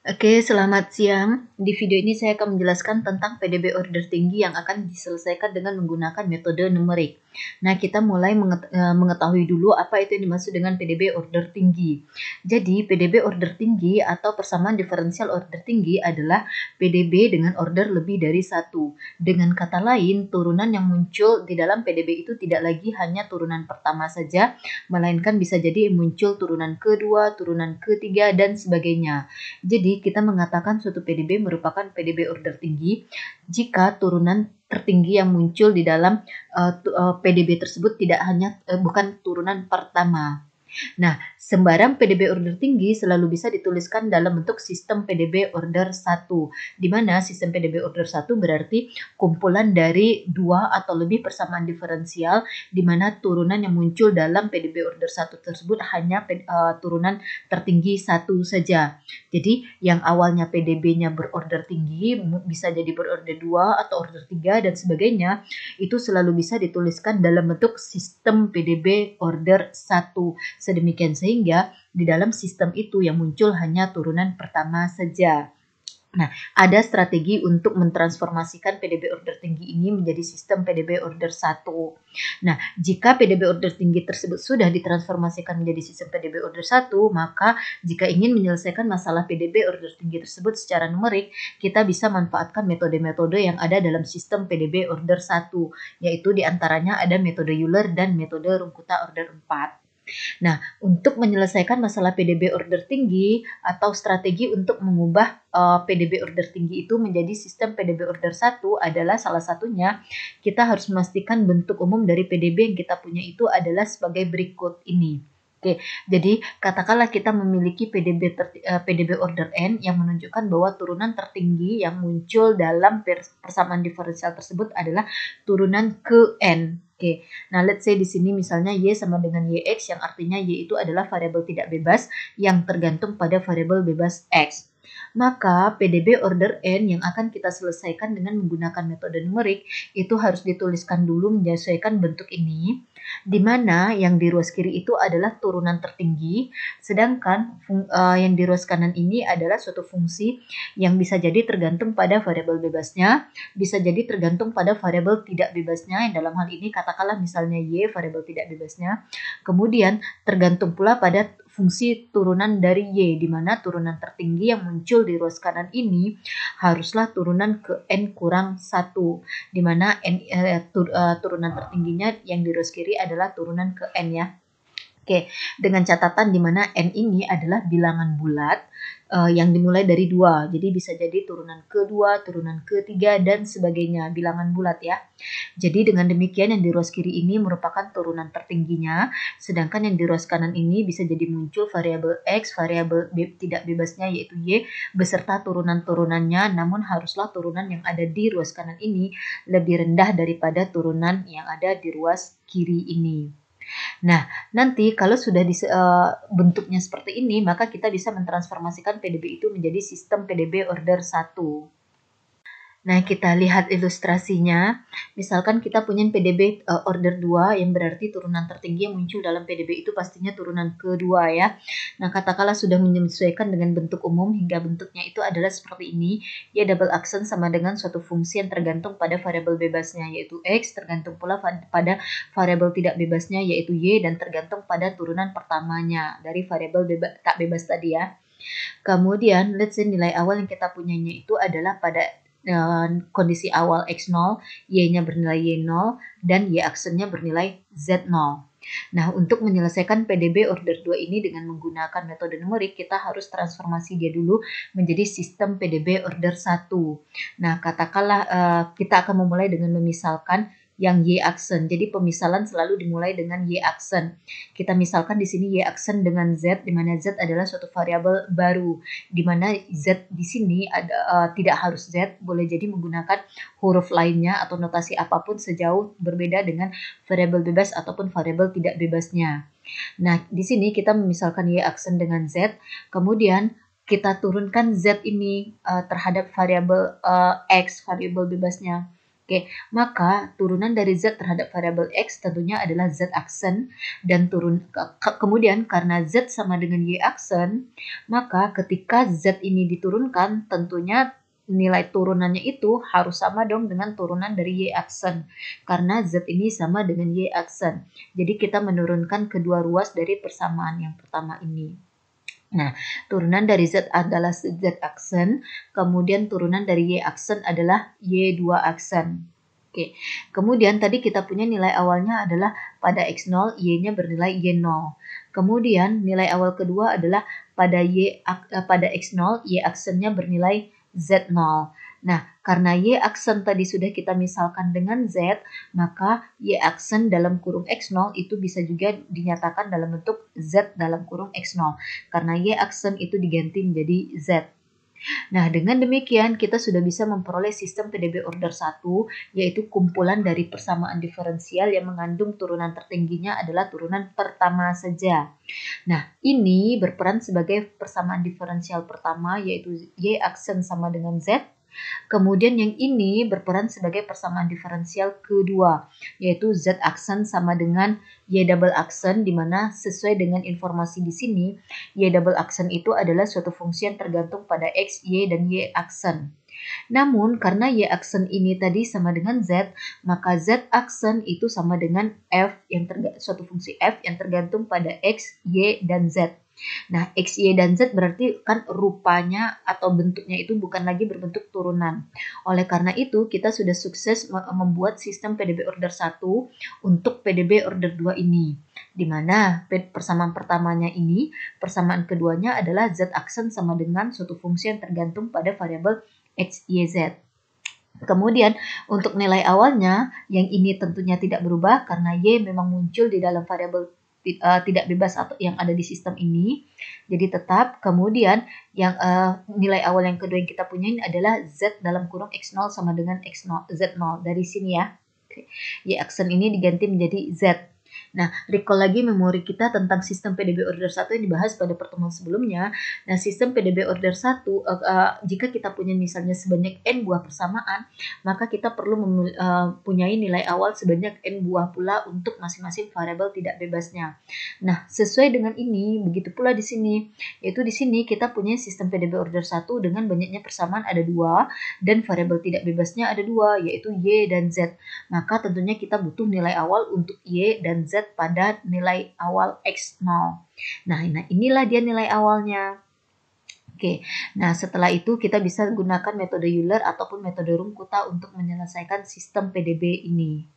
Oke, selamat siang. Di video ini saya akan menjelaskan tentang PDB order tinggi yang akan diselesaikan dengan menggunakan metode numerik. Nah, kita mulai mengetahui dulu apa itu yang dimaksud dengan PDB order tinggi. Jadi, PDB order tinggi atau persamaan diferensial order tinggi adalah PDB dengan order lebih dari satu. Dengan kata lain, turunan yang muncul di dalam PDB itu tidak lagi hanya turunan pertama saja, melainkan bisa jadi muncul turunan kedua, turunan ketiga, dan sebagainya. Jadi, kita mengatakan suatu PDB merupakan PDB order tinggi jika turunan tertinggi yang muncul di dalam PDB tersebut tidak hanya bukan turunan pertama. Nah, sembarang PDB order tinggi selalu bisa dituliskan dalam bentuk sistem PDB order 1, di mana sistem PDB order 1 berarti kumpulan dari dua atau lebih persamaan diferensial, di mana turunan yang muncul dalam PDB order 1 tersebut hanya turunan tertinggi satu saja. Jadi, yang awalnya PDB-nya berorder tinggi, bisa jadi berorder 2 atau order 3 dan sebagainya, itu selalu bisa dituliskan dalam bentuk sistem PDB order 1. Sedemikian sehingga di dalam sistem itu yang muncul hanya turunan pertama saja. Nah, ada strategi untuk mentransformasikan PDB order tinggi ini menjadi sistem PDB order 1. Nah, jika PDB order tinggi tersebut sudah ditransformasikan menjadi sistem PDB order 1, maka jika ingin menyelesaikan masalah PDB order tinggi tersebut secara numerik, kita bisa manfaatkan metode-metode yang ada dalam sistem PDB order 1, yaitu diantaranya ada metode Euler dan metode Runkuta order 4. Nah, untuk menyelesaikan masalah PDB order tinggi atau strategi untuk mengubah PDB order tinggi itu menjadi sistem PDB order 1 adalah salah satunya kita harus memastikan bentuk umum dari PDB yang kita punya itu adalah sebagai berikut ini. Oke, jadi katakanlah kita memiliki PDB order n yang menunjukkan bahwa turunan tertinggi yang muncul dalam persamaan diferensial tersebut adalah turunan ke n. Oke, nah let's say di sini misalnya Y sama dengan YX yang artinya Y itu adalah variabel tidak bebas yang tergantung pada variabel bebas X. Maka PDB order n yang akan kita selesaikan dengan menggunakan metode numerik itu harus dituliskan dulu menyesuaikan bentuk ini, di mana yang di ruas kiri itu adalah turunan tertinggi, sedangkan yang di ruas kanan ini adalah suatu fungsi yang bisa jadi tergantung pada variabel bebasnya, bisa jadi tergantung pada variabel tidak bebasnya, yang dalam hal ini katakanlah misalnya Y variabel tidak bebasnya, kemudian tergantung pula pada fungsi turunan dari Y, di mana turunan tertinggi yang muncul di ruas kanan ini haruslah turunan ke N kurang 1, di mana turunan tertingginya yang di ruas kiri adalah turunan ke N ya. Oke, dengan catatan di mana N ini adalah bilangan bulat yang dimulai dari 2. Jadi bisa jadi turunan kedua, turunan ketiga, dan sebagainya, bilangan bulat ya. Jadi dengan demikian yang di ruas kiri ini merupakan turunan tertingginya, sedangkan yang di ruas kanan ini bisa jadi muncul variabel X, variabel tidak bebasnya yaitu Y, beserta turunan-turunannya, namun haruslah turunan yang ada di ruas kanan ini lebih rendah daripada turunan yang ada di ruas kiri ini. Nah, nanti kalau sudah bentuknya seperti ini, maka kita bisa mentransformasikan PDB itu menjadi sistem PDB order 1. Nah, kita lihat ilustrasinya. Misalkan kita punya PDB order 2 yang berarti turunan tertinggi yang muncul dalam PDB itu pastinya turunan kedua ya. Nah, katakanlah sudah menyesuaikan dengan bentuk umum hingga bentuknya itu adalah seperti ini. Ya, double aksen sama dengan suatu fungsi yang tergantung pada variabel bebasnya yaitu X, tergantung pula pada variabel tidak bebasnya yaitu Y, dan tergantung pada turunan pertamanya dari variabel tak bebas tadi ya. Kemudian, let's say nilai awal yang kita punyanya itu adalah pada kondisi awal X0, Y-nya bernilai Y0, dan Y aksennya bernilai Z0. Nah, untuk menyelesaikan PDB order 2 ini dengan menggunakan metode numerik, kita harus transformasi dia dulu menjadi sistem PDB order 1. Nah, katakanlah kita akan memulai dengan memisalkan yang Y aksen. Jadi pemisalan selalu dimulai dengan Y aksen. Kita misalkan di sini Y aksen dengan Z, di mana Z adalah suatu variabel baru, di mana Z di sini tidak harus Z, boleh jadi menggunakan huruf lainnya atau notasi apapun sejauh berbeda dengan variabel bebas ataupun variabel tidak bebasnya. Nah, di sini kita memisalkan Y aksen dengan Z, kemudian kita turunkan Z ini terhadap variabel X, variabel bebasnya. Oke, maka turunan dari Z terhadap variabel X tentunya adalah Z aksen, dan kemudian karena Z sama dengan Y aksen, maka ketika Z ini diturunkan tentunya nilai turunannya itu harus sama dong dengan turunan dari Y aksen, karena Z ini sama dengan Y aksen. Jadi kita menurunkan kedua ruas dari persamaan yang pertama ini. Nah, turunan dari Z adalah Z aksen, kemudian turunan dari Y aksen adalah Y2 aksen. Oke, kemudian tadi kita punya nilai awalnya adalah pada X0, Y-nya bernilai Y0. Kemudian nilai awal kedua adalah pada X0, Y aksennya bernilai Z0. Nah, karena Y aksen tadi sudah kita misalkan dengan Z, maka Y aksen dalam kurung X0 itu bisa juga dinyatakan dalam bentuk Z dalam kurung X0. Karena Y aksen itu diganti menjadi Z. Nah, dengan demikian kita sudah bisa memperoleh sistem PDB order 1, yaitu kumpulan dari persamaan diferensial yang mengandung turunan tertingginya adalah turunan pertama saja. Nah, ini berperan sebagai persamaan diferensial pertama, yaitu Y aksen sama dengan Z. Kemudian yang ini berperan sebagai persamaan diferensial kedua, yaitu Z aksen sama dengan Y double aksen, di mana sesuai dengan informasi di sini, Y double aksen itu adalah suatu fungsi yang tergantung pada X, Y, dan Y aksen. Namun, karena Y aksen ini tadi sama dengan Z, maka Z aksen itu sama dengan F, suatu fungsi F yang tergantung pada X, Y, dan Z. Nah, X, Y, dan Z berarti kan rupanya atau bentuknya itu bukan lagi berbentuk turunan. Oleh karena itu, kita sudah sukses membuat sistem PDB order 1 untuk PDB order 2 ini. Di mana persamaan pertamanya ini, persamaan keduanya adalah Z aksen sama dengan suatu fungsi yang tergantung pada variabel X, Y, Z. Kemudian untuk nilai awalnya, yang ini tentunya tidak berubah karena Y memang muncul di dalam variabel tidak bebas atau yang ada di sistem ini. Jadi tetap. Kemudian yang nilai awal yang kedua yang kita punya ini adalah Z dalam kurung X0 sama dengan X0, Z0. Dari sini ya. Y aksen ini diganti menjadi Z. Nah, recall lagi memori kita tentang sistem PDB order 1 yang dibahas pada pertemuan sebelumnya. Nah, sistem PDB order 1, jika kita punya misalnya sebanyak N buah persamaan, maka kita perlu mempunyai nilai awal sebanyak N buah pula untuk masing-masing variabel tidak bebasnya. Nah, sesuai dengan ini, begitu pula di sini. Yaitu di sini kita punya sistem PDB order 1 dengan banyaknya persamaan ada 2, dan variabel tidak bebasnya ada 2, yaitu Y dan Z. Maka tentunya kita butuh nilai awal untuk Y dan Z pada nilai awal X0. Nah, inilah dia nilai awalnya. Oke, nah setelah itu kita bisa gunakan metode Euler ataupun metode Runge-Kutta untuk menyelesaikan sistem PDB ini.